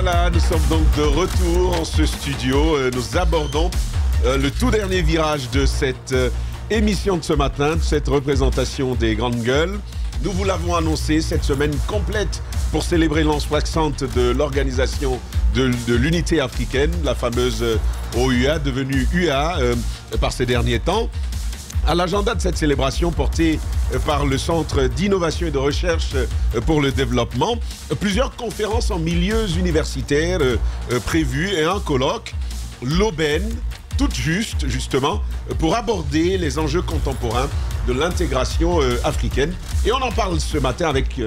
voilà, nous sommes donc de retour en ce studio. Nous abordons le tout dernier virage de cette émission de ce matin, de cette représentation des grandes gueules. Nous vous l'avons annoncé, cette semaine complète pour célébrer l'an 60 de l'organisation de l'unité africaine, la fameuse OUA, devenue UA par ces derniers temps. À l'agenda de cette célébration portée par le Centre d'innovation et de recherche pour le développement, plusieurs conférences en milieux universitaires prévues et un colloque, l'aubaine, toute juste, justement, pour aborder les enjeux contemporains de l'intégration africaine. Et on en parle ce matin avec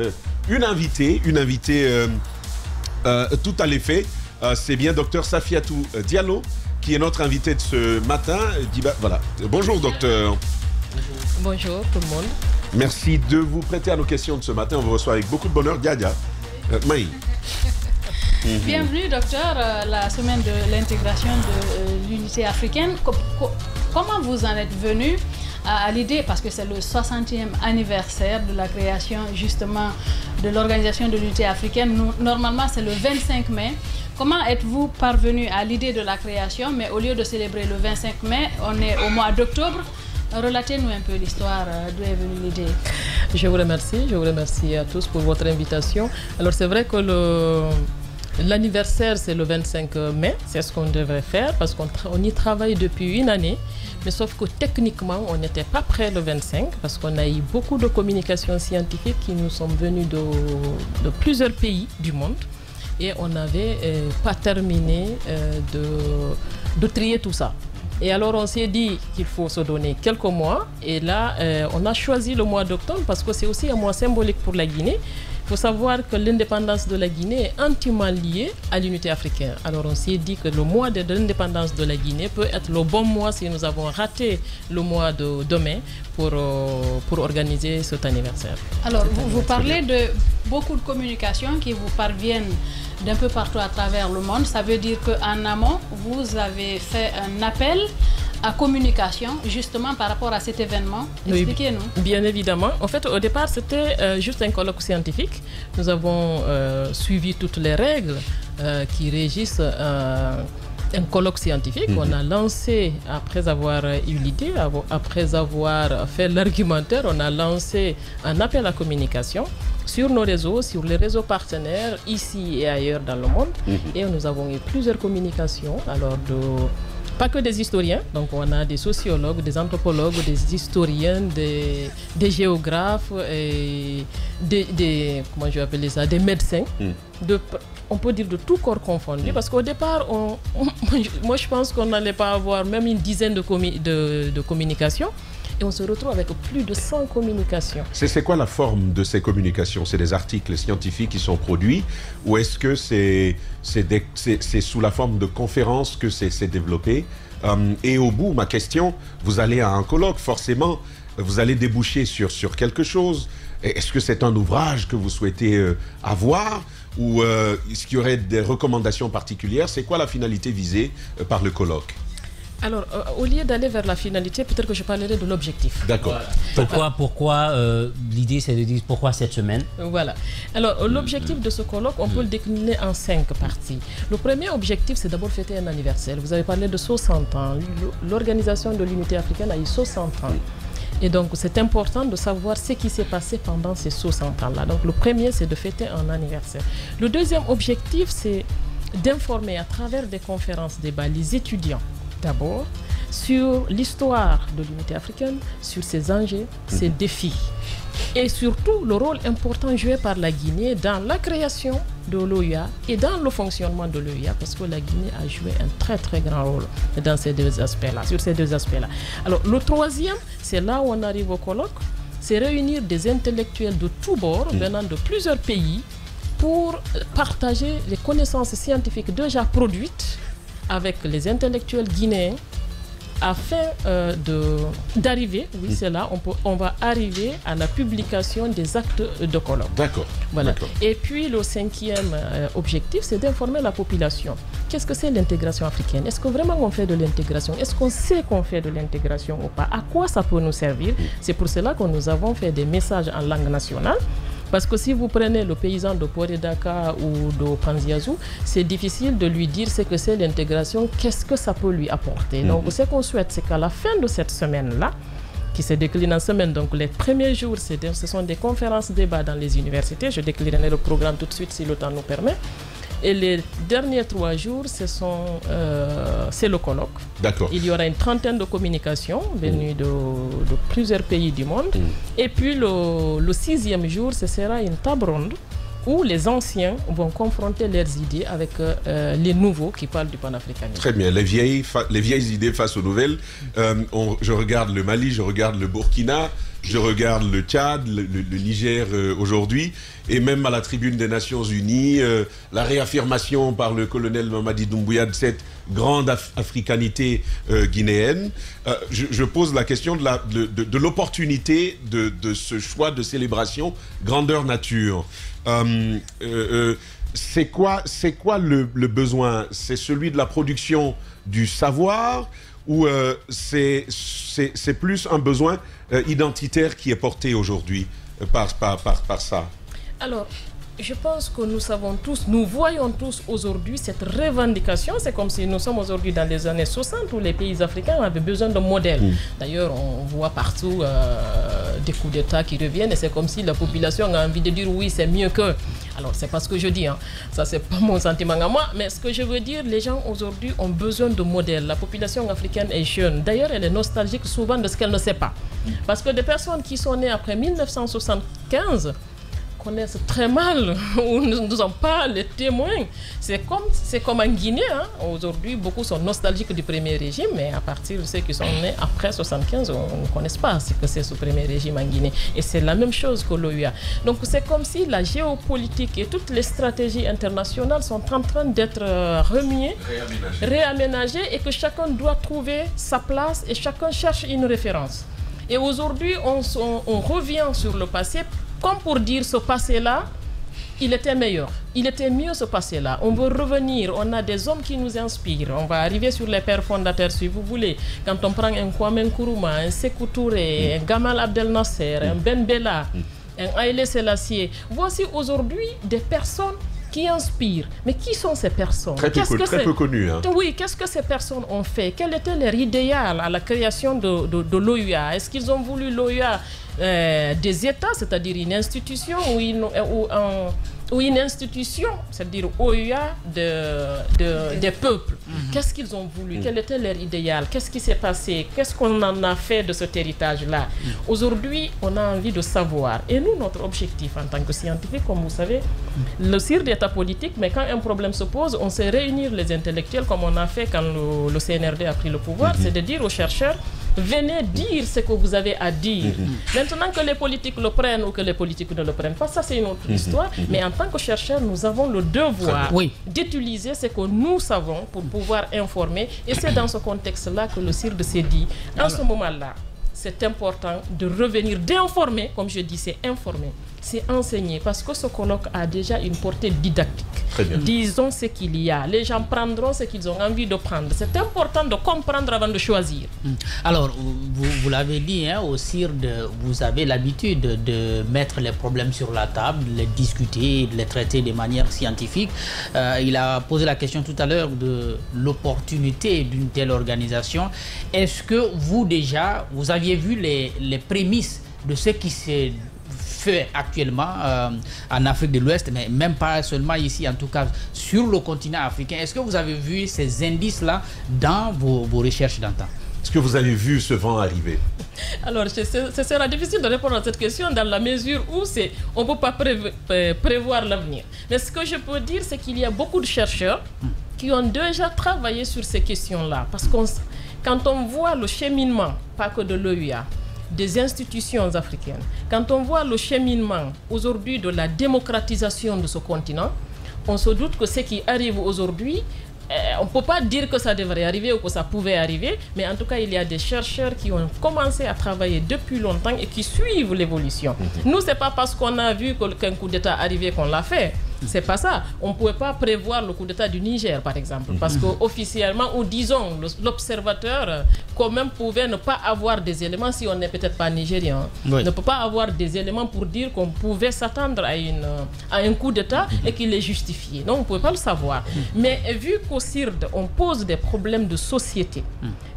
une invitée tout à l'effet. C'est bien Dr Safiatou Diallo, qui est notre invité de ce matin. Voilà. Bonjour, docteur. Bonjour tout le monde. Merci de vous prêter à nos questions de ce matin. On vous reçoit avec beaucoup de bonheur. Diadia. Maï. Bienvenue, docteur, la semaine de l'intégration de l'unité africaine. Comment vous en êtes venu à l'idée, parce que c'est le 60e anniversaire de la création justement de l'organisation de l'unité africaine. Normalement, c'est le 25 mai. Comment êtes-vous parvenu à l'idée de la création, mais au lieu de célébrer le 25 mai, on est au mois d'octobre? Relatez-nous un peu l'histoire, d'où est venue l'idée. Je vous remercie à tous pour votre invitation. Alors c'est vrai que l'anniversaire c'est le 25 mai, c'est ce qu'on devrait faire parce qu'on y travaille depuis une année. Mais sauf que techniquement, on n'était pas prêt le 25 parce qu'on a eu beaucoup de communications scientifiques qui nous sont venues de plusieurs pays du monde. Et on n'avait pas terminé de trier tout ça. Et alors on s'est dit qu'il faut se donner quelques mois. Et là, on a choisi le mois d'octobre parce que c'est aussi un mois symbolique pour la Guinée. Il faut savoir que l'indépendance de la Guinée est intimement liée à l'unité africaine. Alors on s'est dit que le mois de l'indépendance de la Guinée peut être le bon mois si nous avons raté le mois de demain pour organiser cet anniversaire. Alors vous parlez de beaucoup de communications qui vous parviennent d'un peu partout à travers le monde. Ça veut dire qu'en amont, vous avez fait un appel à communication justement par rapport à cet événement. Expliquez-nous. Oui, bien évidemment. En fait, au départ, c'était juste un colloque scientifique. Nous avons suivi toutes les règles qui régissent un colloque scientifique. On a lancé, après avoir eu l'idée, après avoir fait l'argumentaire, on a lancé un appel à communication sur nos réseaux, sur les réseaux partenaires, ici et ailleurs dans le monde. Et nous avons eu plusieurs communications, alors pas que des historiens, donc on a des sociologues, des anthropologues, des historiens, des géographes, et comment je vais appeler ça, des médecins, on peut dire de tout corps confondu, parce qu'au départ, moi je pense qu'on n'allait pas avoir même une dizaine de communications. Et on se retrouve avec plus de 100 communications. C'est quoi la forme de ces communications? C'est des articles scientifiques qui sont produits ou est-ce que c'est sous la forme de conférences que c'est développé? Et au bout, ma question, vous allez à un colloque, forcément, vous allez déboucher sur quelque chose. Est-ce que c'est un ouvrage que vous souhaitez avoir ou est-ce qu'il y aurait des recommandations particulières? C'est quoi la finalité visée par le colloque? Alors, au lieu d'aller vers la finalité, peut-être que je parlerai de l'objectif. D'accord. Voilà. Pourquoi l'idée, c'est de dire pourquoi cette semaine? Voilà. Alors, l'objectif de ce colloque, on peut le décliner en 5 parties. Le premier objectif, c'est d'abord fêter un anniversaire. Vous avez parlé de 60 ans. L'organisation de l'unité africaine a eu 60 ans. Et donc, c'est important de savoir ce qui s'est passé pendant ces 60 ans-là. Donc, le premier, c'est de fêter un anniversaire. Le deuxième objectif, c'est d'informer à travers des conférences, débats, les étudiants, d'abord, sur l'histoire de l'unité africaine, sur ses enjeux, ses défis. Et surtout, le rôle important joué par la Guinée dans la création de l'OUA et dans le fonctionnement de l'OUA, parce que la Guinée a joué un très très grand rôle dans ces deux aspects-là, sur ces deux aspects-là. Alors, le troisième, c'est là où on arrive au colloque, c'est réunir des intellectuels de tous bords, venant de plusieurs pays, pour partager les connaissances scientifiques déjà produites avec les intellectuels guinéens afin d'arriver, oui c'est là, on va arriver à la publication des actes de colloque. D'accord. Voilà. Et puis le cinquième objectif, c'est d'informer la population. Qu'est-ce que c'est l'intégration africaine? Est-ce que vraiment on fait de l'intégration? Est-ce qu'on sait qu'on fait de l'intégration ou pas? À quoi ça peut nous servir? C'est pour cela que nous avons fait des messages en langue nationale Parce que si vous prenez le paysan de Poredaka ou de Panziazou, c'est difficile de lui dire ce que c'est l'intégration, qu'est-ce que ça peut lui apporter. Donc ce qu'on souhaite, c'est qu'à la fin de cette semaine-là, qui se décline en semaine, donc les premiers jours, ce sont des conférences débats dans les universités. Je déclinerai le programme tout de suite si le temps nous permet. Et les derniers 3 jours, c'est le colloque. D'accord. Il y aura une trentaine de communications venues de plusieurs pays du monde. Et puis le 6e jour, ce sera une table ronde où les anciens vont confronter leurs idées avec les nouveaux qui parlent du panafricanisme. Très bien, les vieilles idées face aux nouvelles. Je regarde le Mali, je regarde le Burkina, je regarde le Tchad, le Niger aujourd'hui, et même à la tribune des Nations Unies, la réaffirmation par le colonel Mamadi Doumbouya de cette grande africanité guinéenne. Je pose la question de l'opportunité de ce choix de célébration grandeur nature. C'est quoi le besoin? C'est celui de la production du savoir ou c'est plus un besoin identitaire qui est porté aujourd'hui par ça? Alors, je pense que nous voyons tous aujourd'hui cette revendication. C'est comme si nous sommes aujourd'hui dans les années 60 où les pays africains avaient besoin de modèles. D'ailleurs, on voit partout des coups d'État qui reviennent et c'est comme si la population a envie de dire oui, c'est mieux que. Alors, c'est pas ce que je dis, hein. Ça, c'est pas mon sentiment à moi, mais ce que je veux dire, les gens aujourd'hui ont besoin de modèles. La population africaine est jeune. D'ailleurs, elle est nostalgique souvent de ce qu'elle ne sait pas. Parce que des personnes qui sont nées après 1975 connaissent très mal ou ne nous sont pas les témoins. C'est comme en Guinée. Hein. Aujourd'hui, beaucoup sont nostalgiques du premier régime, mais à partir de ceux qui sont nés après 1975, on ne connaît pas ce que c'est ce premier régime en Guinée. Et c'est la même chose que l'OUA. Donc c'est comme si la géopolitique et toutes les stratégies internationales sont en train d'être remuées, réaménagées et que chacun doit trouver sa place et chacun cherche une référence. Et aujourd'hui, on revient sur le passé comme pour dire ce passé-là, il était meilleur. Il était mieux ce passé-là. On veut revenir. On a des hommes qui nous inspirent. On va arriver sur les pères fondateurs si vous voulez. Quand on prend un Kwame Nkrumah, un Sékou Touré, un Gamal Abdel Nasser, un Ben Bella, un Haïlé Sélassié. Voici aujourd'hui des personnes qui inspirent. Mais qui sont ces personnes? Très peu connues. Hein. Oui, qu'est-ce que ces personnes ont fait? Quel était leur idéal à la création de l'OUA? Est-ce qu'ils ont voulu l'OUA des États, c'est-à-dire une institution ou une institution, c'est-à-dire OUA des peuples? Qu'est-ce qu'ils ont voulu? Quel était leur idéal? Qu'est-ce qui s'est passé? Qu'est-ce qu'on en a fait de cet héritage-là? Aujourd'hui, on a envie de savoir. Et nous, notre objectif en tant que scientifique, comme vous savez, le CIR d'État politique, mais quand un problème se pose, on sait réunir les intellectuels comme on a fait quand le CNRD a pris le pouvoir, c'est de dire aux chercheurs, venez dire ce que vous avez à dire. Maintenant que les politiques le prennent ou que les politiques ne le prennent pas, ça c'est une autre histoire. Mais en tant que chercheurs, nous avons le devoir d'utiliser ce que nous savons pour pouvoir informer. Et c'est dans ce contexte-là que le CIRD s'est dit, en ce moment-là, c'est important de revenir, d'informer, comme je dis, c'est informer. C'est enseigner, parce que ce colloque a déjà une portée didactique. Disons ce qu'il y a. Les gens prendront ce qu'ils ont envie de prendre. C'est important de comprendre avant de choisir. Alors, vous l'avez dit, hein, au CIRD, vous avez l'habitude de mettre les problèmes sur la table, de les discuter, de les traiter de manière scientifique. Il a posé la question tout à l'heure de l'opportunité d'une telle organisation. Est-ce que vous, déjà, vous aviez vu les prémices de ce qui s'est fait actuellement en Afrique de l'Ouest, mais même pas seulement ici, en tout cas sur le continent africain? Est-ce que vous avez vu ces indices-là dans vos recherches d'antan? Est-ce que vous avez vu ce vent arriver? Alors, ce sera difficile de répondre à cette question dans la mesure où on ne peut pas prévoir l'avenir. Mais ce que je peux dire, c'est qu'il y a beaucoup de chercheurs qui ont déjà travaillé sur ces questions-là. Parce que quand on voit le cheminement, pas que de l'OUA, des institutions africaines, quand on voit le cheminement aujourd'hui de la démocratisation de ce continent, on se doute que ce qui arrive aujourd'hui, on ne peut pas dire que ça devrait arriver ou que ça pouvait arriver, mais en tout cas, il y a des chercheurs qui ont commencé à travailler depuis longtemps et qui suivent l'évolution. Nous, ce n'est pas parce qu'on a vu qu'un coup d'État arrivé qu'on l'a fait. C'est pas ça. On ne pouvait pas prévoir le coup d'État du Niger, par exemple, parce qu'officiellement, ou disons, l'observateur quand même pouvait ne pas avoir des éléments, si on n'est peut-être pas nigérien, ne peut pas avoir des éléments pour dire qu'on pouvait s'attendre à un coup d'État et qu'il est justifié. Non, on ne pouvait pas le savoir. Mais vu qu'au CIRD, on pose des problèmes de société,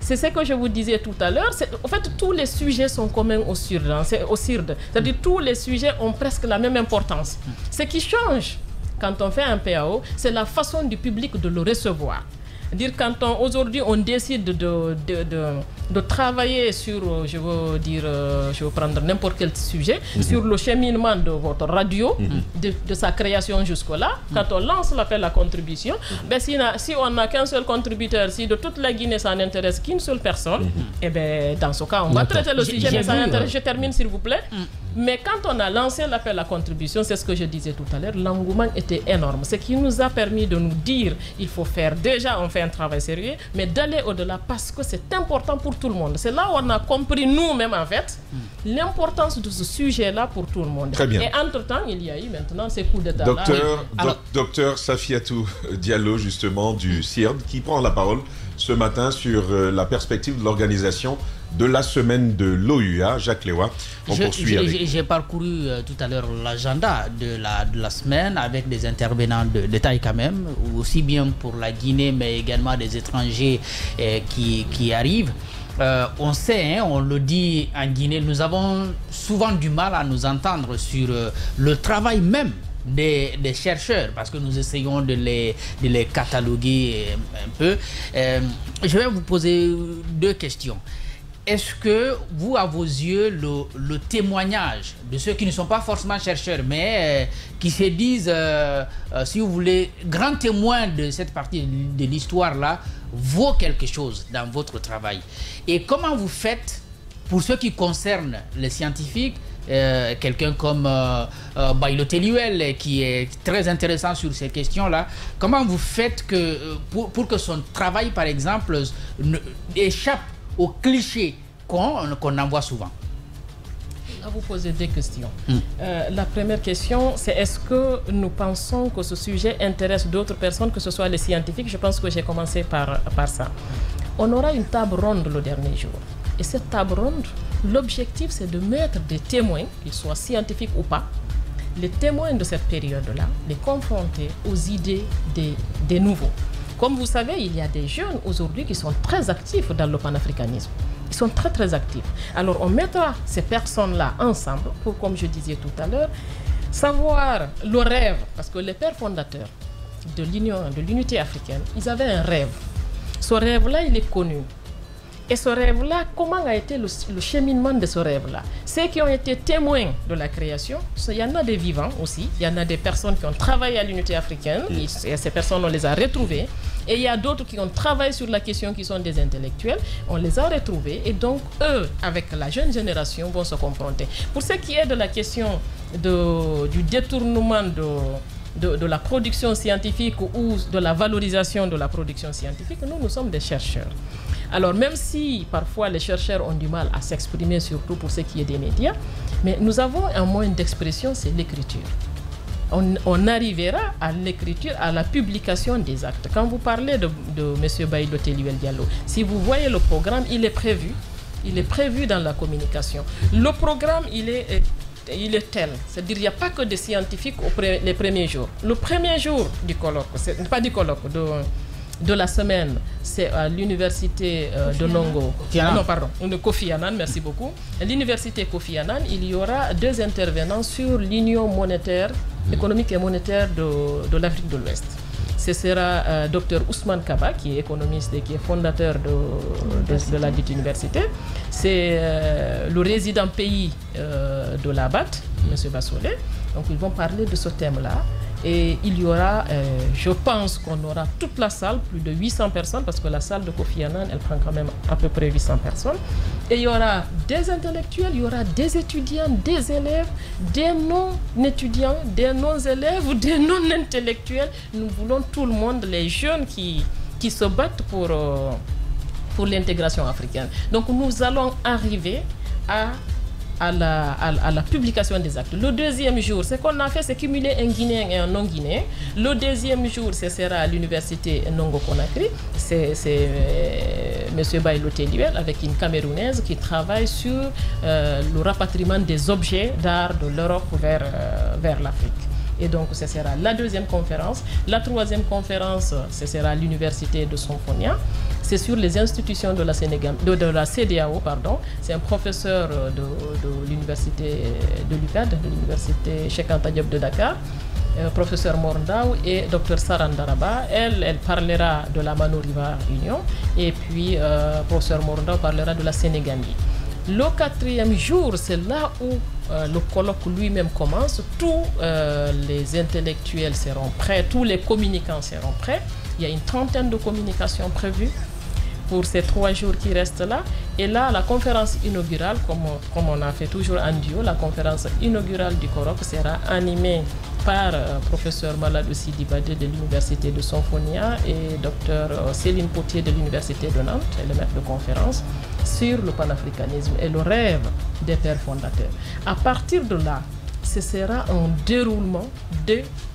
c'est ce que je vous disais tout à l'heure. En fait, tous les sujets sont communs au CIRD. C'est-à-dire tous les sujets ont presque la même importance. Ce qui change quand on fait un PAO, c'est la façon du public de le recevoir. Dire quand aujourd'hui on décide de travailler sur, je veux prendre n'importe quel sujet, sur le cheminement de votre radio, de sa création jusque-là, quand on lance l'appel à contribution, ben si on n'a qu'un seul contributeur, si de toute la Guinée ça n'intéresse qu'une seule personne, et ben dans ce cas on va traiter le sujet, mais ça n'intéresse. Je termine s'il vous plaît. Mais quand on a lancé l'appel à contribution, c'est ce que je disais tout à l'heure, l'engouement était énorme. Ce qui nous a permis de nous dire, il faut faire, déjà on fait un travail sérieux, mais d'aller au-delà parce que c'est important pour tout le monde. C'est là où on a compris nous-mêmes en fait l'importance de ce sujet-là pour tout le monde. Très bien. Et entre-temps, il y a eu maintenant ces coups d'État. Docteur Safiatou Diallo, justement, du CIRD, qui prend la parole ce matin sur la perspective de l'organisation de la semaine de l'OUA. Jacques Lewa, on poursuit avec. J'ai parcouru tout à l'heure l'agenda de la semaine avec des intervenants de taille quand même, aussi bien pour la Guinée, mais également des étrangers qui arrivent. On sait, on le dit en Guinée, nous avons souvent du mal à nous entendre sur le travail même des chercheurs, parce que nous essayons de les cataloguer un peu. Je vais vous poser deux questions. Est-ce que vous, à vos yeux, le témoignage de ceux qui ne sont pas forcément chercheurs, mais qui se disent, si vous voulez, grands témoins de cette partie de l'histoire-là, vaut quelque chose dans votre travail? Et comment vous faites, pour ce qui concerne les scientifiques, quelqu'un comme Bailo Teliwel, qui est très intéressant sur ces questions-là, comment vous faites pour que son travail, par exemple, échappe aux clichés qu'on envoie souvent? À vous poser deux questions. La première question, c'est est-ce que nous pensons que ce sujet intéresse d'autres personnes, que ce soit les scientifiques? Je pense que j'ai commencé par ça. On aura une table ronde le dernier jour. Et cette table ronde, l'objectif, c'est de mettre des témoins, qu'ils soient scientifiques ou pas, les témoins de cette période-là, les confronter aux idées des nouveaux. Comme vous savez, il y a des jeunes aujourd'hui qui sont très actifs dans le panafricanisme. Ils sont très très actifs. Alors on mettra ces personnes-là ensemble pour, comme je disais tout à l'heure, savoir le rêve. Parce que les pères fondateurs de l'unité africaine, ils avaient un rêve. Ce rêve-là, il est connu. Et ce rêve-là, comment a été le cheminement de ce rêve-là? Ceux qui ont été témoins de la création, il y en a des vivants aussi, il y en a des personnes qui ont travaillé à l'unité africaine, et ces personnes, on les a retrouvées. Et il y a d'autres qui ont travaillé sur la question, qui sont des intellectuels, on les a retrouvés. Et donc, eux, avec la jeune génération, vont se confronter. Pour ce qui est de la question du détournement de la production scientifique ou de la valorisation de la production scientifique, nous sommes des chercheurs. Alors même si parfois les chercheurs ont du mal à s'exprimer, surtout pour ce qui est des médias, mais nous avons un moyen d'expression, c'est l'écriture. On arrivera à l'écriture, à la publication des actes. Quand vous parlez de M. Bailo Teliwel Diallo, si vous voyez le programme, il est prévu dans la communication. Le programme, il est tel. C'est-à-dire qu'il n'y a pas que des scientifiques les premiers jours. Le premier jour du colloque, de la semaine, c'est à l'université de Nongo. De Kofi Annan, merci beaucoup. À l'université Kofi Annan, il y aura deux intervenants sur l'union monétaire, économique et monétaire de l'Afrique de l'Ouest. Ce sera Dr Ousmane Kaba, qui est économiste et qui est fondateur de la dite université. C'est le résident pays de la BAT, M. Bassolé. Donc ils vont parler de ce thème-là. Et il y aura, je pense qu'on aura toute la salle, plus de 800 personnes, parce que la salle de Kofi Annan, elle prend quand même à peu près 800 personnes. Et il y aura des intellectuels, il y aura des étudiants, des élèves, des non-étudiants, des non-élèves, des non-intellectuels. Nous voulons tout le monde, les jeunes qui se battent pour l'intégration africaine. Donc nous allons arriver à à la publication des actes. Le deuxième jour, ce qu'on a fait, c'est cumuler un Guinéen et un non-Guinéen. Le deuxième jour, ce sera à l'université Nongo-Conakry. C'est M. Bailo Téluel avec une Camerounaise qui travaille sur le rapatriement des objets d'art de l'Europe vers l'Afrique. Et donc, ce sera la deuxième conférence. La troisième conférence, ce sera à l'université de Sonfonia. C'est sur les institutions de la CEDEAO. C'est un professeur de l'université de l'UCAD, de l'université Cheikh Anta Diop de Dakar, professeur Morndao et Dr Sarandaraba. Elle parlera de la Mano River Union. Et puis, professeur Morndao parlera de la Sénégambie. Le quatrième jour, c'est là où le colloque lui-même commence. Tous les intellectuels seront prêts, tous les communicants seront prêts. Il y a une trentaine de communications prévues pour ces 3 jours qui restent là. Et là, la conférence inaugurale, comme on a fait toujours en duo, la conférence inaugurale du colloque sera animée par professeur Maladou Sidi Badé de l'université de Sonfonia et docteur Céline Potier de l'université de Nantes, le maître de conférence, sur le panafricanisme et le rêve des pères fondateurs. À partir de là, ce sera un déroulement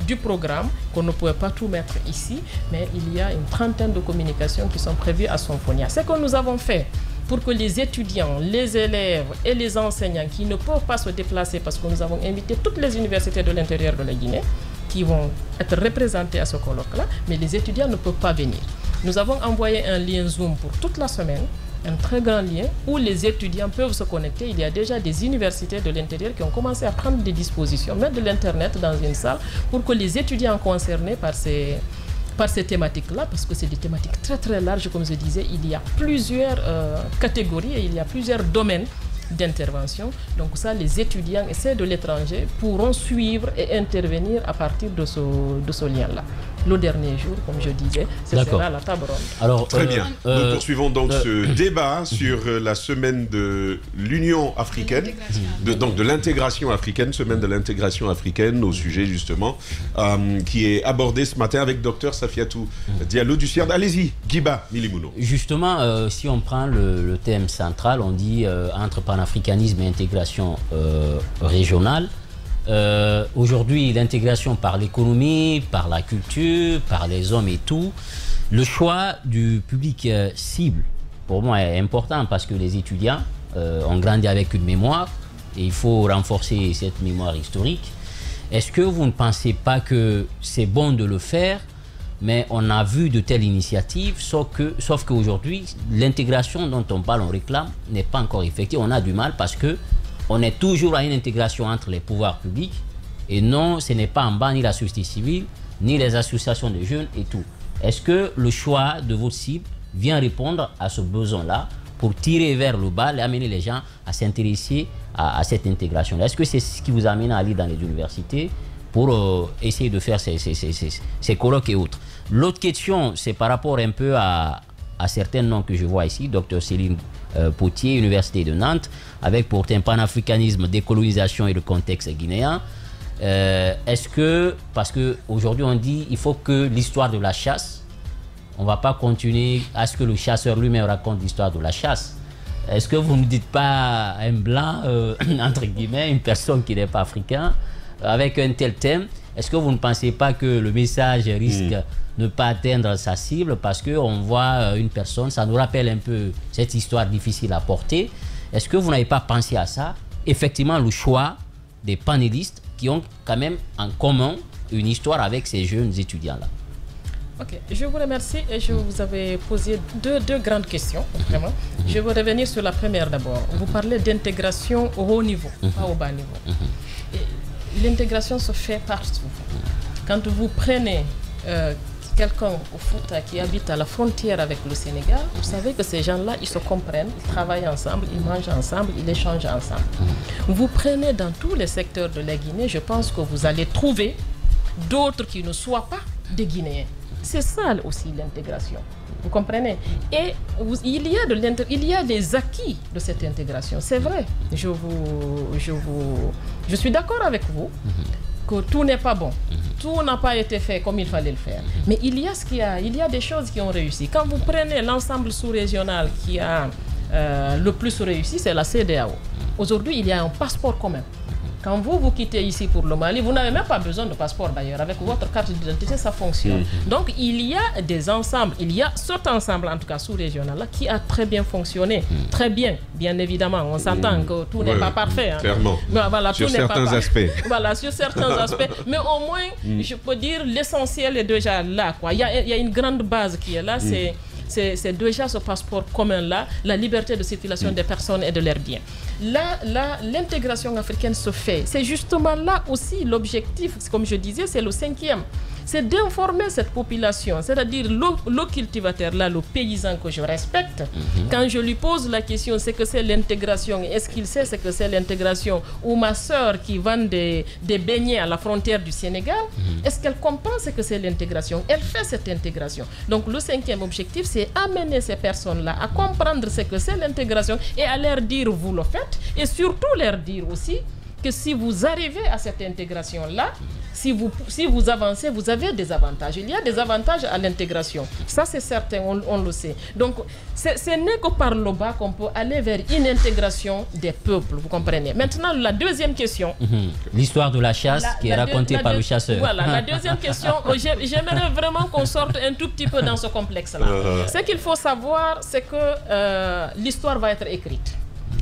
du programme qu'on ne pouvait pas tout mettre ici, mais il y a une trentaine de communications qui sont prévues à Sonfonia. Ce que nous avons fait pour que les étudiants, les élèves et les enseignants qui ne peuvent pas se déplacer, parce que nous avons invité toutes les universités de l'intérieur de la Guinée qui vont être représentées à ce colloque-là, mais les étudiants ne peuvent pas venir. Nous avons envoyé un lien Zoom pour toute la semaine, un très grand lien où les étudiants peuvent se connecter. Il y a déjà des universités de l'intérieur qui ont commencé à prendre des dispositions, mettre de l'Internet dans une salle pour que les étudiants concernés par ces thématiques-là, parce que c'est des thématiques très très larges, comme je disais, il y a plusieurs catégories et il y a plusieurs domaines d'intervention. Donc ça, les étudiants de l'étranger pourront suivre et intervenir à partir de ce lien-là. Le dernier jour, comme je disais, ce sera la table ronde. Alors, très bien. Nous poursuivons donc ce débat sur la semaine de l'Union africaine, donc de l'intégration africaine, semaine de l'intégration africaine, au sujet justement, qui est abordé ce matin avec Dr Safiatou Diallo du CIRD. Allez-y, Guiba Milimouno. Justement, si on prend le thème central, on dit entre panafricanisme et intégration régionale. Aujourd'hui, l'intégration par l'économie, par la culture, par les hommes et tout, le choix du public cible, pour moi, est important parce que les étudiants ont grandi avec une mémoire et il faut renforcer cette mémoire historique. Est-ce que vous ne pensez pas que c'est bon de le faire, mais on a vu de telles initiatives, sauf qu'aujourd'hui, l'intégration dont on parle, on réclame, n'est pas encore effective. On a du mal parce que on est toujours à une intégration entre les pouvoirs publics et non, ce n'est pas en bas ni la société civile, ni les associations de jeunes et tout. Est-ce que le choix de votre cible vient répondre à ce besoin-là pour tirer vers le bas et amener les gens à s'intéresser à cette intégration? Est-ce que c'est ce qui vous amène à aller dans les universités pour essayer de faire ces colloques et autres? L'autre question, c'est par rapport un peu à certains noms que je vois ici, Dr Céline Potier, Université de Nantes, avec pour thème panafricanisme, décolonisation et le contexte guinéen. Est-ce que, parce qu'aujourd'hui on dit il faut que l'histoire de la chasse, on ne va pas continuer à ce que le chasseur lui-même raconte l'histoire de la chasse. Est-ce que vous ne dites pas un blanc, entre guillemets, une personne qui n'est pas africain, avec un tel thème, est-ce que vous ne pensez pas que le message risque de ne pas atteindre sa cible parce qu'on voit une personne, ça nous rappelle un peu cette histoire difficile à porter. Est-ce que vous n'avez pas pensé à ça? Effectivement, le choix des panélistes qui ont quand même en commun une histoire avec ces jeunes étudiants-là. Ok, je vous remercie et je vous avais posé deux grandes questions, vraiment. Je vais revenir sur la première d'abord. Vous parlez d'intégration au haut niveau, pas au bas niveau. L'intégration se fait partout. Quand vous prenez quelqu'un au Fouta qui habite à la frontière avec le Sénégal, vous savez que ces gens-là, ils se comprennent, ils travaillent ensemble, ils mangent ensemble, ils échangent ensemble. Vous prenez dans tous les secteurs de la Guinée, je pense que vous allez trouver d'autres qui ne soient pas des Guinéens. C'est ça aussi l'intégration. Vous comprenez? Et il y a des acquis de cette intégration. C'est vrai. Je suis d'accord avec vous que tout n'est pas bon. Tout n'a pas été fait comme il fallait le faire. Mais il y a des choses qui ont réussi. Quand vous prenez l'ensemble sous-régional qui a le plus réussi, c'est la CEDEAO. Aujourd'hui, il y a un passeport commun. Quand vous quittez ici pour le Mali, vous n'avez même pas besoin de passeport d'ailleurs. Avec votre carte d'identité, ça fonctionne. Donc, il y a des ensembles, il y a cet ensemble, en tout cas sous-régional, qui a très bien fonctionné. Très bien, bien évidemment. On s'entend que tout n'est pas parfait. Hein. Clairement. Mais voilà, sur certains aspects. Voilà, sur certains aspects. Mais au moins, je peux dire, l'essentiel est déjà là. Quoi. Il y a une grande base qui est là, c'est déjà ce passeport commun-là, la liberté de circulation des personnes et de leurs biens. Là, l'intégration africaine se fait. C'est justement là aussi l'objectif, comme je disais, c'est le 5e. C'est d'informer cette population, c'est-à-dire le cultivateur, là, le paysan que je respecte. Quand je lui pose la question, c'est que c'est l'intégration, est-ce qu'il sait ce que c'est l'intégration? Ou ma soeur qui vend des beignets à la frontière du Sénégal, est-ce qu'elle comprend ce que c'est l'intégration? Elle fait cette intégration. Donc le 5e objectif, c'est amener ces personnes-là à comprendre ce que c'est l'intégration et à leur dire vous le faites, et surtout leur dire aussi que si vous arrivez à cette intégration-là, si vous avancez, vous avez des avantages. Il y a des avantages à l'intégration. Ça, c'est certain, on le sait. Donc, ce n'est que par le bas qu'on peut aller vers une intégration des peuples, vous comprenez. Maintenant, la deuxième question. L'histoire de la chasse qui est racontée par le chasseur. Voilà, la deuxième question, j'aimerais vraiment qu'on sorte un tout petit peu dans ce complexe-là. Ce qu'il faut savoir, c'est que l'histoire va être écrite.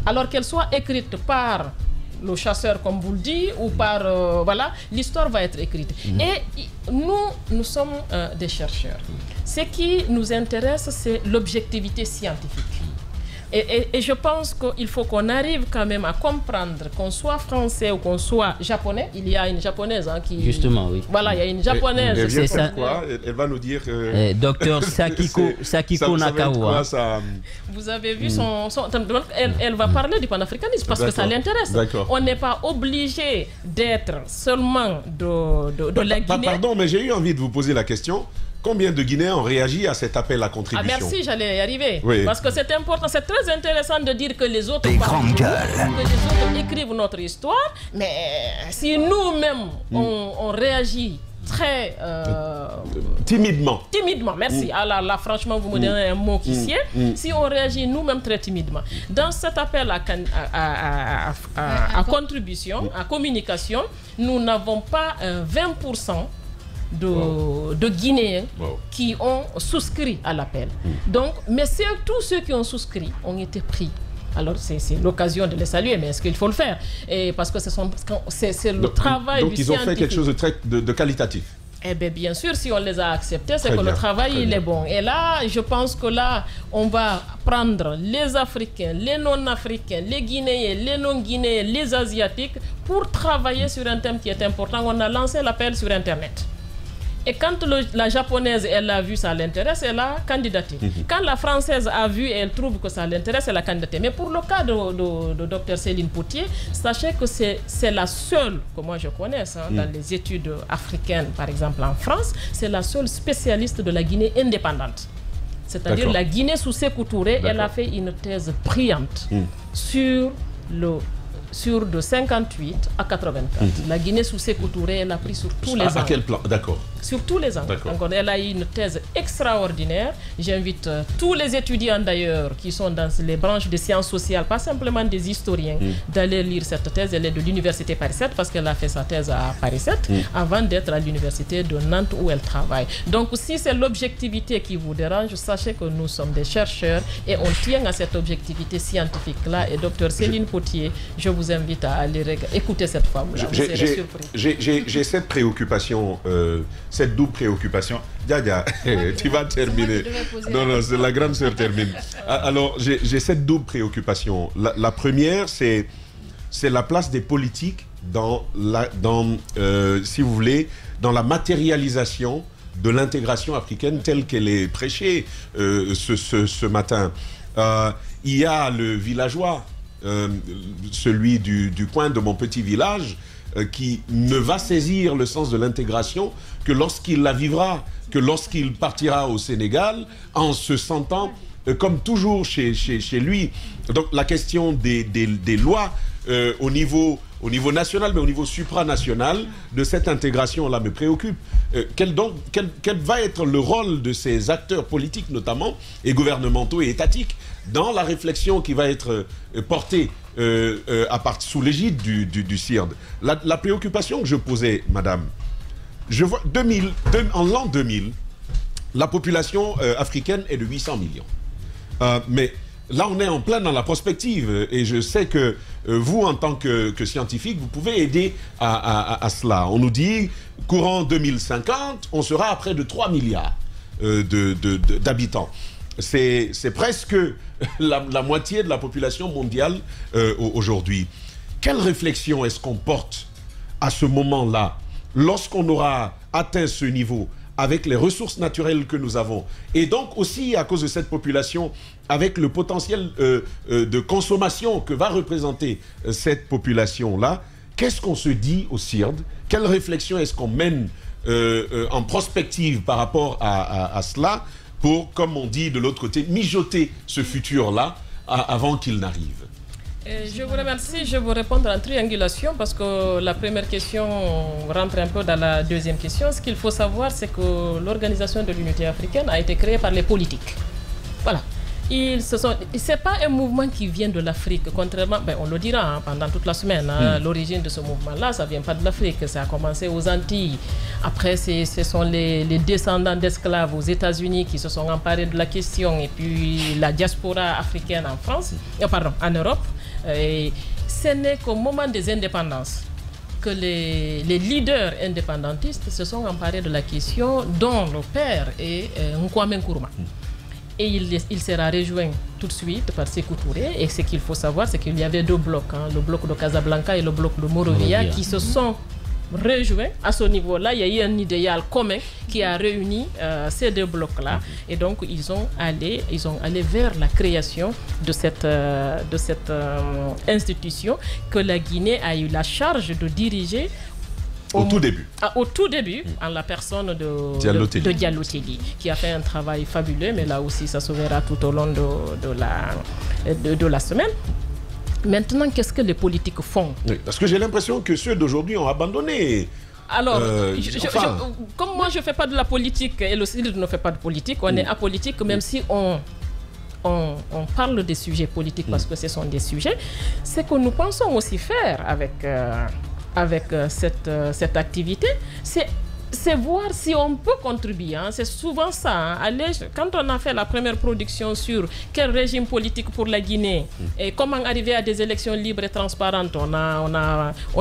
Alors qu'elle soit écrite par le chasseur, comme vous le dites, ou par... voilà, l'histoire va être écrite. Et nous sommes des chercheurs. Ce qui nous intéresse, c'est l'objectivité scientifique. Et je pense qu'il faut qu'on arrive quand même à comprendre, qu'on soit français ou qu'on soit japonais. Il y a une japonaise qui... Justement, oui. Voilà, il y a une japonaise. C'est ça. Quoi elle va nous dire... Docteur Sakiko Nakawa. Vous avez vu elle va parler du panafricanisme parce que ça l'intéresse. On n'est pas obligé d'être seulement de la Guinée. Pardon, mais j'ai eu envie de vous poser la question. Combien de Guinéens ont réagi à cet appel à contribution? Merci, j'allais y arriver. Oui. Parce que c'est important, c'est très intéressant de dire que les autres écrivent notre histoire, mais si nous-mêmes on réagit très timidement. Timidement, merci. Ah là, franchement, vous me donnez un mot qui sied. Si on réagit nous-mêmes très timidement. Dans cet appel à contribution, à communication, nous n'avons pas 20% de Guinéens qui ont souscrit à l'appel. Donc, mais tous ceux qui ont souscrit ont été pris. Alors, c'est l'occasion de les saluer, mais est-ce qu'il faut le faire? Et parce que c'est le travail du scientifique. Donc, ils ont fait quelque chose de qualitatif. Eh bien sûr, si on les a acceptés, c'est que le travail, il est bon. Et là, je pense que là, on va prendre les Africains, les non-Africains, les Guinéens, les non-Guinéens, les Asiatiques, pour travailler sur un thème qui est important. On a lancé l'appel sur Internet. Et quand la japonaise, elle a vu ça l'intéresse, elle a candidaté. Quand la française a vu et elle trouve que ça l'intéresse, elle a candidaté. Mais pour le cas de Dr Céline Potier, sachez que c'est la seule, que moi je connais, dans les études africaines, par exemple en France, c'est la seule spécialiste de la Guinée indépendante. C'est-à-dire la Guinée sous Sékou Touré, elle a fait une thèse brillante sur de 58 à 84. La Guinée sous Sékou Touré, elle a pris sur tous les angles. À quel plan? D'accord. Sur tous les angles. Donc, elle a eu une thèse extraordinaire. J'invite tous les étudiants d'ailleurs qui sont dans les branches de sciences sociales, pas simplement des historiens, d'aller lire cette thèse. Elle est de l'université Paris 7 parce qu'elle a fait sa thèse à Paris 7 avant d'être à l'université de Nantes où elle travaille. Donc, si c'est l'objectivité qui vous dérange, sachez que nous sommes des chercheurs et on tient à cette objectivité scientifique-là. Et Dr Céline Potier, je vous invite à aller écouter cette femme-là. J'ai cette préoccupation, cette double préoccupation. Diadia, tu vas terminer. Non, c'est la grande sœur termine. Alors, j'ai cette double préoccupation. La première, c'est la place des politiques si vous voulez, dans la matérialisation de l'intégration africaine telle qu'elle est prêchée ce matin. Il y a le villageois, celui du coin de mon petit village, qui ne va saisir le sens de l'intégration que lorsqu'il la vivra, que lorsqu'il partira au Sénégal en se sentant comme toujours chez lui. Donc la question des lois au niveau au niveau national, mais au niveau supranational de cette intégration-là me préoccupe. Quel va être le rôle de ces acteurs politiques, notamment, et gouvernementaux et étatiques, dans la réflexion qui va être portée sous l'égide du CIRD. La préoccupation que je posais, madame, je vois en l'an 2000, la population africaine est de 800 millions. Mais là, on est en plein dans la prospective et je sais que vous, en tant que scientifique, vous pouvez aider à cela. On nous dit, courant 2050, on sera à près de 3 milliards d'habitants. C'est presque la moitié de la population mondiale aujourd'hui. Quelle réflexion est-ce qu'on porte à ce moment-là, lorsqu'on aura atteint ce niveau, avec les ressources naturelles que nous avons, et donc aussi à cause de cette population, avec le potentiel de consommation que va représenter cette population-là, qu'est-ce qu'on se dit au CIRD? Quelle réflexion est-ce qu'on mène en prospective par rapport à cela, pour, comme on dit de l'autre côté, mijoter ce futur-là avant qu'il n'arrive? Je vous remercie. Je vais vous répondre en triangulation parce que la première question rentre un peu dans la deuxième question. Ce qu'il faut savoir, c'est que l'Organisation de l'Unité africaine a été créée par les politiques. Voilà. C'est pas un mouvement qui vient de l'Afrique, contrairement, on le dira pendant toute la semaine, l'origine de ce mouvement-là, ça vient pas de l'Afrique, ça a commencé aux Antilles. Après, ce sont les descendants d'esclaves aux États-Unis qui se sont emparés de la question, et puis la diaspora africaine en France, en Europe. Et ce n'est qu'au moment des indépendances que les leaders indépendantistes se sont emparés de la question, dont le père est Kwame Nkrumah. Et il sera rejoint tout de suite par Sékou Touré. Et ce qu'il faut savoir, c'est qu'il y avait deux blocs, le bloc de Casablanca et le bloc de Monrovia, qui se sont rejoints. À ce niveau-là, il y a eu un idéal commun qui a réuni ces deux blocs-là. Et donc, ils ont allé vers la création de cette institution que la Guinée a eu la charge de diriger au tout début, en la personne de Diallo Telli, qui a fait un travail fabuleux, mais là aussi, ça se verra tout au long de la semaine. Maintenant, qu'est-ce que les politiques font? Oui, parce que j'ai l'impression que ceux d'aujourd'hui ont abandonné. Alors, comme moi, je ne fais pas de la politique, et le CIRD ne fait pas de politique, on est apolitique, même si on parle des sujets politiques parce que ce sont des sujets, c'est que nous pensons aussi faire avec cette activité, c'est voir si on peut contribuer. C'est souvent ça. Quand on a fait la première production sur quel régime politique pour la Guinée et comment arriver à des élections libres et transparentes, on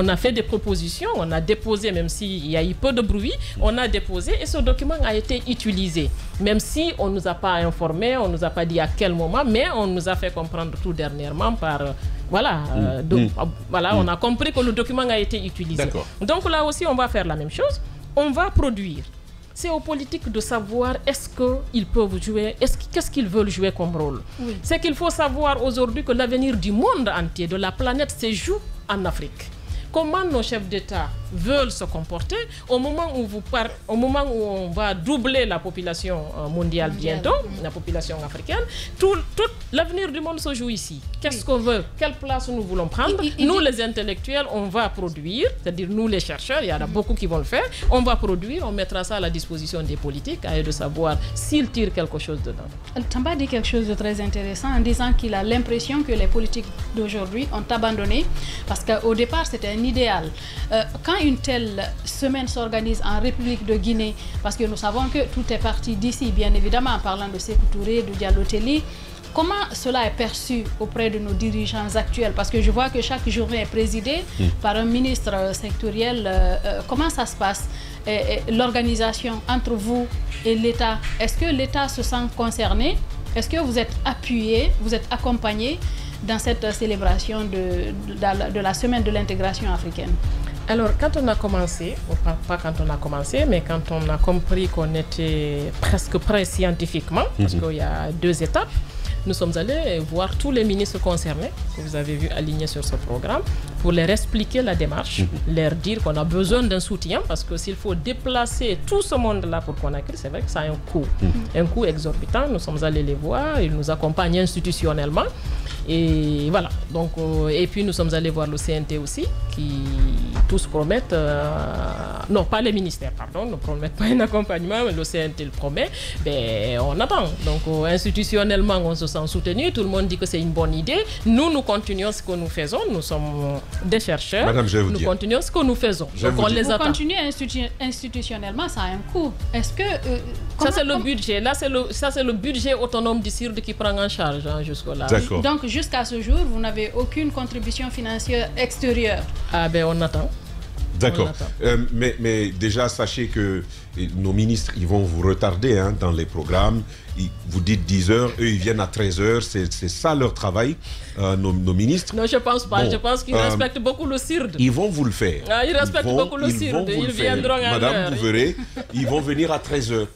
a fait des propositions, on a déposé, même s'il y a eu peu de bruit, on a déposé et ce document a été utilisé. Même si on ne nous a pas informé, on ne nous a pas dit à quel moment, mais on nous a fait comprendre tout dernièrement par... on a compris que le document a été utilisé. Donc là aussi, on va faire la même chose. On va produire. C'est aux politiques de savoir est-ce qu'ils peuvent jouer, qu'est-ce qu'ils veulent jouer comme rôle. Oui. C'est qu'il faut savoir aujourd'hui que l'avenir du monde entier, de la planète, se joue en Afrique. Comment nos chefs d'État veulent se comporter au moment où on va doubler la population mondiale bientôt, la population africaine. Tout l'avenir du monde se joue ici. Qu'est-ce qu'on veut? Quelle place nous voulons prendre? Nous, les intellectuels, on va produire, c'est-à-dire nous, les chercheurs, il y en a beaucoup qui vont le faire. On va produire, on mettra ça à la disposition des politiques, à eux de savoir s'ils tirent quelque chose dedans. Tamba dit quelque chose de très intéressant en disant qu'il a l'impression que les politiques d'aujourd'hui ont abandonné parce qu'au départ, c'était un idéal. Quand une telle semaine s'organise en République de Guinée, parce que nous savons que tout est parti d'ici, bien évidemment, en parlant de Sékou Touré, de Diallo Telli, comment cela est perçu auprès de nos dirigeants actuels? Parce que je vois que chaque journée est présidée par un ministre sectoriel. Comment ça se passe? L'organisation entre vous et l'État, est-ce que l'État se sent concerné? Est-ce que vous êtes appuyé, vous êtes accompagné dans cette célébration de la semaine de l'intégration africaine? Alors, quand on a commencé, pas quand on a commencé, mais quand on a compris qu'on était presque prêt scientifiquement, parce qu'il y a 2 étapes, nous sommes allés voir tous les ministres concernés, que vous avez vu alignés sur ce programme, pour leur expliquer la démarche, leur dire qu'on a besoin d'un soutien, parce que s'il faut déplacer tout ce monde-là pour Conakry, c'est vrai que ça a un coût exorbitant. Nous sommes allés les voir, ils nous accompagnent institutionnellement. Et voilà. Donc, et puis nous sommes allés voir le CNT aussi, qui tous promettent, non pas les ministères, pardon, ne promettent pas un accompagnement, mais le CNT le promet. Ben, on attend. Donc institutionnellement, on se sent soutenu, tout le monde dit que c'est une bonne idée. Nous continuons ce que nous faisons, nous sommes des chercheurs. Madame, je vais vous nous dire. Continuons ce que nous faisons. Donc on les attend. Continuer institutionnellement, ça a un coût. Est-ce que... ça c'est le budget. Là, c'est le budget autonome du CIRD qui prend en charge jusque-là. D'accord. Donc jusqu'à ce jour, vous n'avez aucune contribution financière extérieure. Ah ben on attend. D'accord. Mais déjà, sachez que nos ministres, ils vont vous retarder dans les programmes. Vous dites 10 heures, eux, ils viennent à 13 heures. C'est ça leur travail, nos ministres. Non, je ne pense pas. Je pense qu'ils respectent beaucoup le CIRD. Ils vont vous le faire. Ah, ils respectent beaucoup le CIRD. Ils viendront à l'heure. Madame, vous verrez, ils vont venir à 13 heures.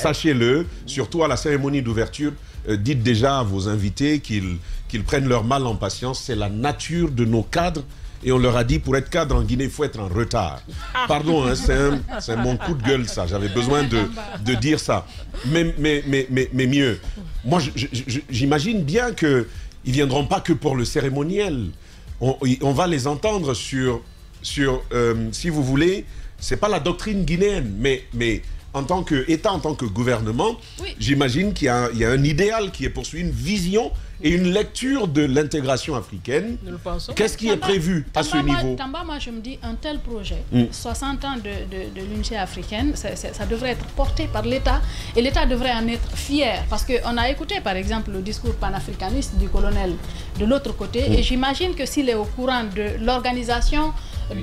Sachez-le, surtout à la cérémonie d'ouverture, dites déjà à vos invités qu'ils prennent leur mal en patience. C'est la nature de nos cadres. Et on leur a dit, pour être cadre en Guinée, il faut être en retard. Pardon, c'est mon coup de gueule, ça. J'avais besoin de dire ça. Mais mieux. Moi, j'imagine bien qu'ils ne viendront pas que pour le cérémoniel. On va les entendre sur si vous voulez, ce n'est pas la doctrine guinéenne, mais en tant qu'État, en tant que gouvernement, j'imagine qu'il y a un idéal qui est poursuivi, une vision et une lecture de l'intégration africaine. Qu'est-ce qui est prévu à ce niveau? Tamba, moi je me dis, un tel projet, 60 ans de l'unité africaine, ça devrait être porté par l'État et l'État devrait en être fier. Parce qu'on a écouté par exemple le discours panafricaniste du colonel de l'autre côté et j'imagine que s'il est au courant de l'organisation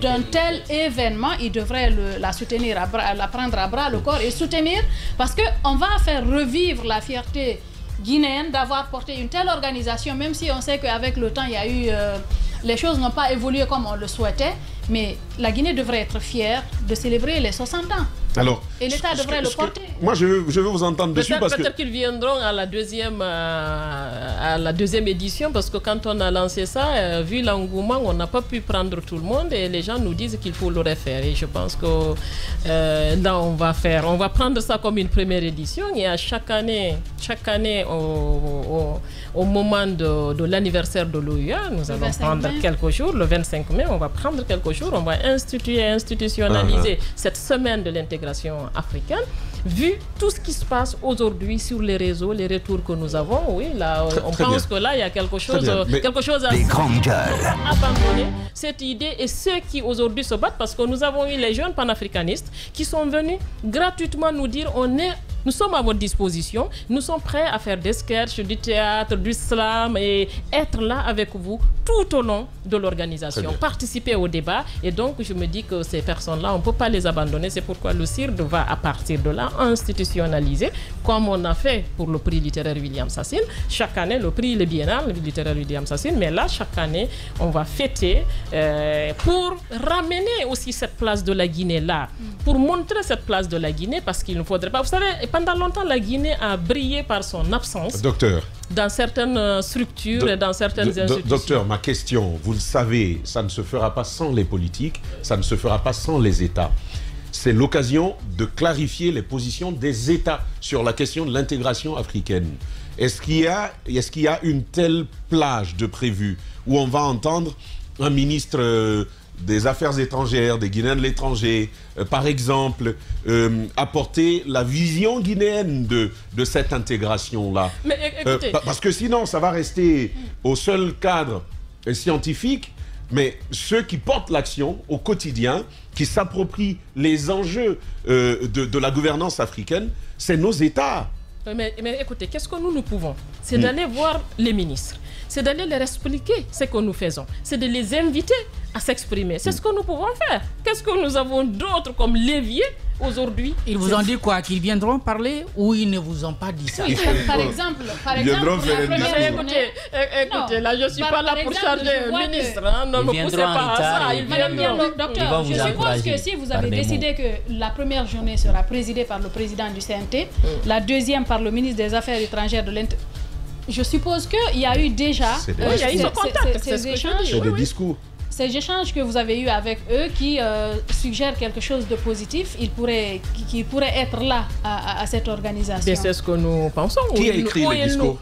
d'un tel événement, il devrait la soutenir, la prendre à bras le corps et soutenir parce qu'on va faire revivre la fierté guinéenne d'avoir porté une telle organisation, même si on sait qu'avec le temps, il y a eu, les choses n'ont pas évolué comme on le souhaitait, mais la Guinée devrait être fière de célébrer les 60 ans. Alors, et l'État devrait le porter. Moi, je veux vous entendre dessus parce que... Peut-être qu'ils viendront à la deuxième édition parce que quand on a lancé ça, vu l'engouement, on n'a pas pu prendre tout le monde et les gens nous disent qu'il faut le refaire. Et je pense que là, on va prendre ça comme une première édition et à chaque année au moment de l'anniversaire de l'OUA, nous allons prendre quelques jours, le 25 mai, on va prendre quelques jours, on va institutionnaliser cette semaine de l'intégration africaine. Vu tout ce qui se passe aujourd'hui sur les réseaux, les retours que nous avons, oui, là, on pense que là, il y a quelque chose à abandonner cette idée et ceux qui aujourd'hui se battent, parce que nous avons eu les jeunes panafricanistes qui sont venus gratuitement nous dire nous sommes à votre disposition, nous sommes prêts à faire des sketchs, du théâtre, du slam et être là avec vous tout au long de l'organisation, participer au débat. Et donc, je me dis que ces personnes-là, on ne peut pas les abandonner. C'est pourquoi le CIRD va, à partir de là, institutionnaliser, comme on a fait pour le prix littéraire William Sassine. Chaque année, le prix biennal littéraire William Sassine, mais là, chaque année, on va fêter pour ramener aussi cette place de la Guinée là, pour montrer cette place de la Guinée, parce qu'il ne faudrait pas... Vous savez, pendant longtemps, la Guinée a brillé par son absence. Docteur. Dans certaines structures et dans certaines institutions. Docteur, ma question, vous le savez, ça ne se fera pas sans les politiques, ça ne se fera pas sans les États. C'est l'occasion de clarifier les positions des États sur la question de l'intégration africaine. Est-ce qu'il y a une telle plage de prévu où on va entendre un ministre des Affaires étrangères, des Guinéens de l'étranger, par exemple, apporter la vision guinéenne de cette intégration-là. Mais écoutez... parce que sinon, ça va rester au seul cadre scientifique, mais ceux qui portent l'action au quotidien, qui s'approprient les enjeux de la gouvernance africaine, c'est nos États. Mais écoutez, qu'est-ce que nous pouvons? C'est d'aller voir les ministres. C'est d'aller leur expliquer ce que nous faisons. C'est de les inviter à s'exprimer. C'est ce que nous pouvons faire. Qu'est-ce que nous avons d'autre comme levier aujourd'hui? Ils vous ont dit quoi? Qu'ils viendront parler ou ils ne vous ont pas dit ça? Oui, par exemple, écoutez, là, je ne suis pas là pour charger un ministre. Ne me poussez pas à ça. Ils viendront. Docteur, je suppose que si vous avez décidé que la première journée sera présidée par le président du CNT, la deuxième par le ministre des Affaires étrangères de l'Intérieur, je suppose qu'il y a eu déjà ces échanges. C'est des discours. ces échanges que vous avez eus avec eux qui suggèrent quelque chose de positif, qui pourrait être là à cette organisation. C'est ce que nous pensons. Qui a écrit le discours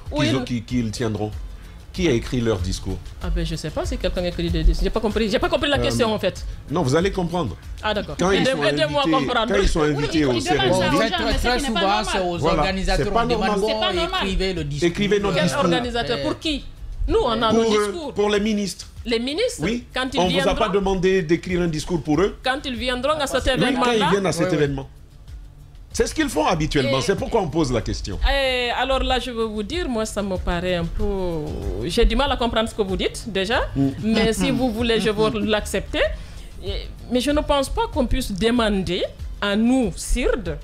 qu'ils tiendront? Qui a écrit leur discours? Je ne sais pas si quelqu'un a écrit des discours. J'ai pas compris la question en fait. Non, vous allez comprendre. Ah d'accord. Quand ils sont invités aux cérémonies, très souvent, c'est aux organisateurs qui demandent écrivez le discours. Écrivez notre Quel discours. organisateur? Pour qui? Nous, on a nos discours. Pour les ministres. Les ministres, oui. Quand ils on ne vous a viendront, pas demandé d'écrire un discours pour eux? Quand ils viendront à cet Oui, événement-là. quand ils viennent à cet événement. C'est ce qu'ils font habituellement, c'est pourquoi on pose la question. Alors là, je veux vous dire, moi, ça me paraît un peu... J'ai du mal à comprendre ce que vous dites, déjà. Mais si vous voulez, je vais l'accepter. Mais je ne pense pas qu'on puisse demander à nous, CIRD,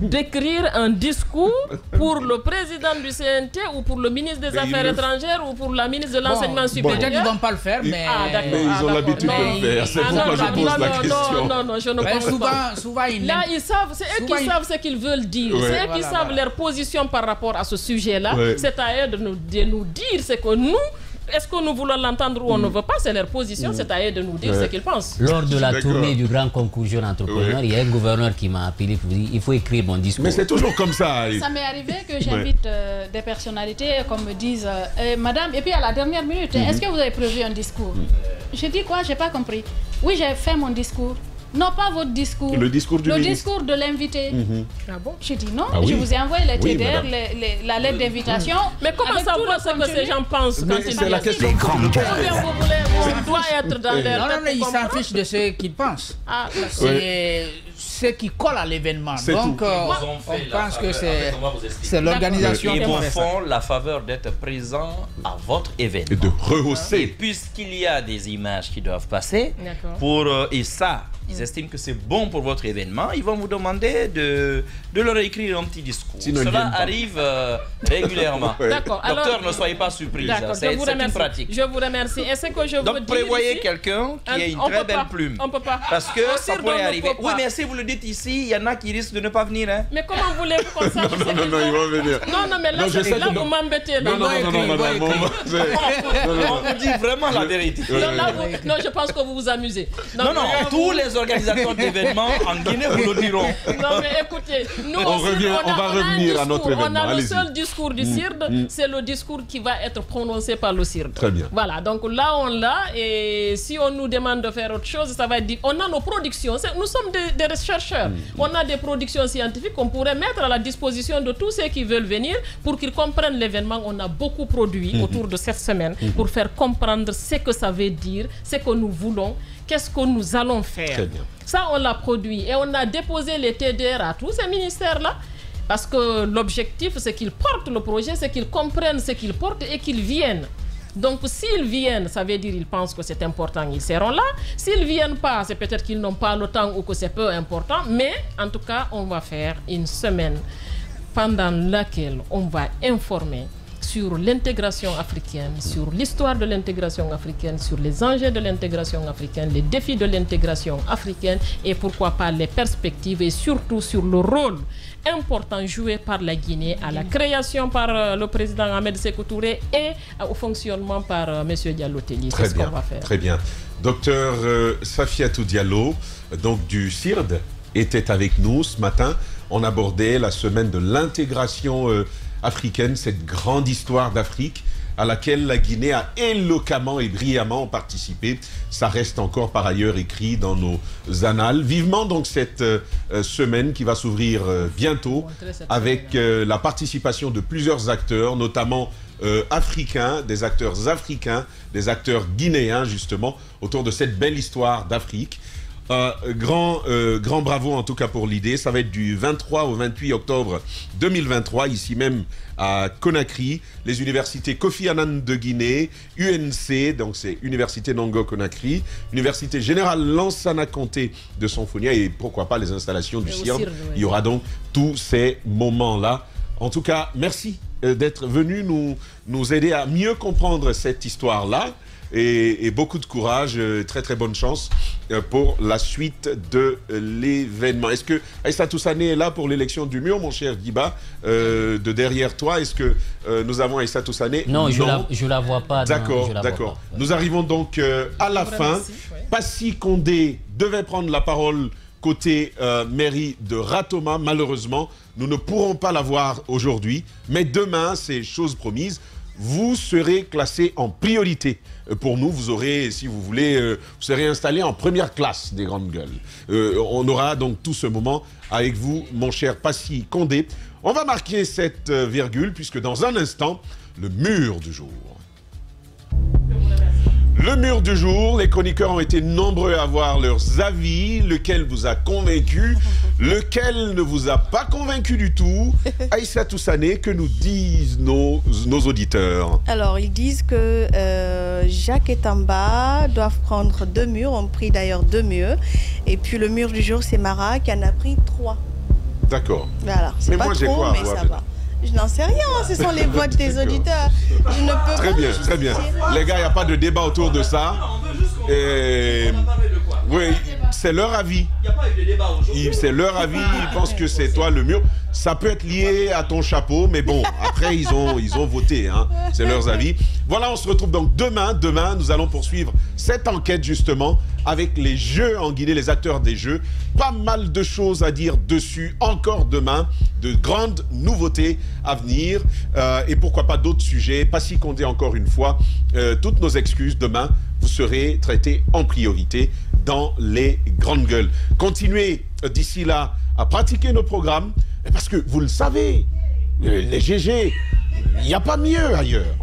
d'écrire un discours pour le président du CNT ou pour le ministre des Affaires étrangères ou pour la ministre de l'Enseignement supérieur. Peut-être qu'ils ne vont pas le faire, mais... Mais ils ont l'habitude de le faire, c'est pourquoi je pose la question. Non, je ne pense pas. Souvent, là, ils savent, c'est eux qui savent ce qu'ils veulent dire. C'est eux qui savent leur position par rapport à ce sujet-là. C'est à eux de nous dire ce que nous... Est-ce que nous voulons l'entendre ou on ne veut pas? C'est leur position, c'est à eux de nous dire ce qu'ils pensent. Lors de la tournée du Grand Concours Jeune Entrepreneur, il y a un gouverneur qui m'a appelé pour dire il faut écrire mon discours. Mais c'est toujours comme ça. Ça m'est arrivé que j'invite des personnalités, comme me disent Madame, et puis à la dernière minute, est-ce que vous avez prévu un discours? Je dis quoi? J'ai pas compris. Oui, j'ai fait mon discours. Non, pas votre discours. Le discours du ministre. Le discours de l'invité. Ah bon? Je dis non, je vous ai envoyé les TDR, la lettre d'invitation. Mais comment savoir ce que ces gens pensent quand ils C'est la question. on doit être dans leur Non, ils s'en fichent de ce qu'ils pensent. C'est ce qui colle à l'événement. Donc, on pense que c'est l'organisation qui vous font la faveur d'être présent à votre événement. Et de rehausser. Et puisqu'il y a des images qui doivent passer, et ça, ils estiment que c'est bon pour votre événement, ils vont vous demander de leur écrire un petit discours. Cela arrive régulièrement. D'accord. Docteur, ne soyez pas surpris. C'est une pratique. Je vous remercie. Et ce que je veux dire donc, prévoyez quelqu'un qui a une très belle plume. On peut pas. Parce que ça pourrait arriver. Oui, mais si vous le dites ici, il y en a qui risquent de ne pas venir. Hein. Mais comment voulez-vous qu'on sache? Non, ils vont venir. Non, mais là, vous m'embêtez. Non, madame. On vous dit vraiment la vérité. Non, je pense que vous vous amusez. Non, tous les organisateurs d'événements en Guinée vous le diront. Non, mais écoutez, nous on va revenir à notre événement. On a le seul discours du CIRD, c'est le discours qui va être prononcé par le CIRD. Très bien. Voilà, donc là, on l'a, et si on nous demande de faire autre chose, ça va être dit. On a nos productions, nous sommes des chercheurs. On a des productions scientifiques qu'on pourrait mettre à la disposition de tous ceux qui veulent venir pour qu'ils comprennent l'événement. On a beaucoup produit autour de cette semaine pour faire comprendre ce que ça veut dire, ce que nous voulons, qu'est-ce que nous allons faire. Très bien. Ça, on l'a produit et on a déposé les TDR à tous ces ministères-là parce que l'objectif, c'est qu'ils portent le projet, c'est qu'ils comprennent ce qu'ils portent et qu'ils viennent. Donc, s'ils viennent, ça veut dire qu'ils pensent que c'est important, ils seront là. S'ils ne viennent pas, c'est peut-être qu'ils n'ont pas le temps ou que c'est peu important. Mais, en tout cas, on va faire une semaine pendant laquelle on va informer sur l'intégration africaine, sur l'histoire de l'intégration africaine, sur les enjeux de l'intégration africaine, les défis de l'intégration africaine et pourquoi pas les perspectives et surtout sur le rôle important joué par la Guinée à la création par le président Ahmed Sékou Touré et au fonctionnement par M. Diallo Telli. C'est ce qu'on va faire. Très bien. Docteur Safiatou Diallo, donc du CIRD, était avec nous ce matin. On abordait la semaine de l'intégration africaine, cette grande histoire d'Afrique à laquelle la Guinée a éloquemment et brillamment participé. Ça reste encore par ailleurs écrit dans nos annales. Vivement donc cette semaine qui va s'ouvrir bientôt avec la participation de plusieurs acteurs, notamment africains, des acteurs guinéens justement, autour de cette belle histoire d'Afrique. Grand bravo en tout cas pour l'idée. Ça va être du 23 au 28 octobre 2023, ici même à Conakry. Les universités Kofi Annan de Guinée, UNC, donc c'est Université Nango Conakry, Université Générale Lansana Conté de Sanfonia et pourquoi pas les installations du CIRD. Il y aura donc tous ces moments-là. En tout cas, merci d'être venu nous aider à mieux comprendre cette histoire-là. et beaucoup de courage, très très bonne chance pour la suite de l'événement. Est-ce que Aïssa Toussané est là pour l'élection du mur, mon cher Guiba, de derrière toi? Est-ce que nous avons Aïssa Toussané? Non, je la vois pas. D'accord, d'accord. Nous arrivons donc à la fin. Passy Condé devait prendre la parole côté mairie de Ratoma. Malheureusement, nous ne pourrons pas la voir aujourd'hui. Mais demain, c'est chose promise, vous serez classé en priorité. Pour nous, vous aurez, si vous voulez, vous serez installé en première classe des grandes gueules. On aura donc tout ce moment avec vous, mon cher Passy Condé. On va marquer cette virgule, puisque dans un instant, le mur du jour. Le mur du jour, les chroniqueurs ont été nombreux à avoir leurs avis. Lequel vous a convaincu? Lequel ne vous a pas convaincu du tout? Aïssa Toussané, que nous disent nos auditeurs? Alors, ils disent que Jacques et Tamba doivent prendre 2 murs. On prie d'ailleurs 2 murs. Et puis le mur du jour, c'est Mara qui en a pris 3. D'accord. Voilà. C'est pas moi, j'ai trop, quoi, mais ça va. Je n'en sais rien, ce sont les votes des auditeurs. Je ne peux très pas bien, très bien. Les gars, il n'y a pas de débat autour de ça. Oui, c'est leur avis. Il n'y a pas eu de débat aujourd'hui. C'est leur avis, ils pensent que c'est toi le mur. Ça peut être lié à ton chapeau, mais bon, après, ils ont voté. Hein. C'est leurs avis. Voilà, on se retrouve donc demain. Demain, nous allons poursuivre cette enquête, justement, avec les jeux en Guinée, les acteurs des jeux. Pas mal de choses à dire dessus. Encore demain, de grandes nouveautés à venir. Et pourquoi pas d'autres sujets. Passy Condé, encore une fois. Toutes nos excuses. Demain, vous serez traités en priorité dans les grandes gueules. Continuez d'ici là à pratiquer nos programmes. Parce que vous le savez, les GG, il n'y a pas mieux ailleurs.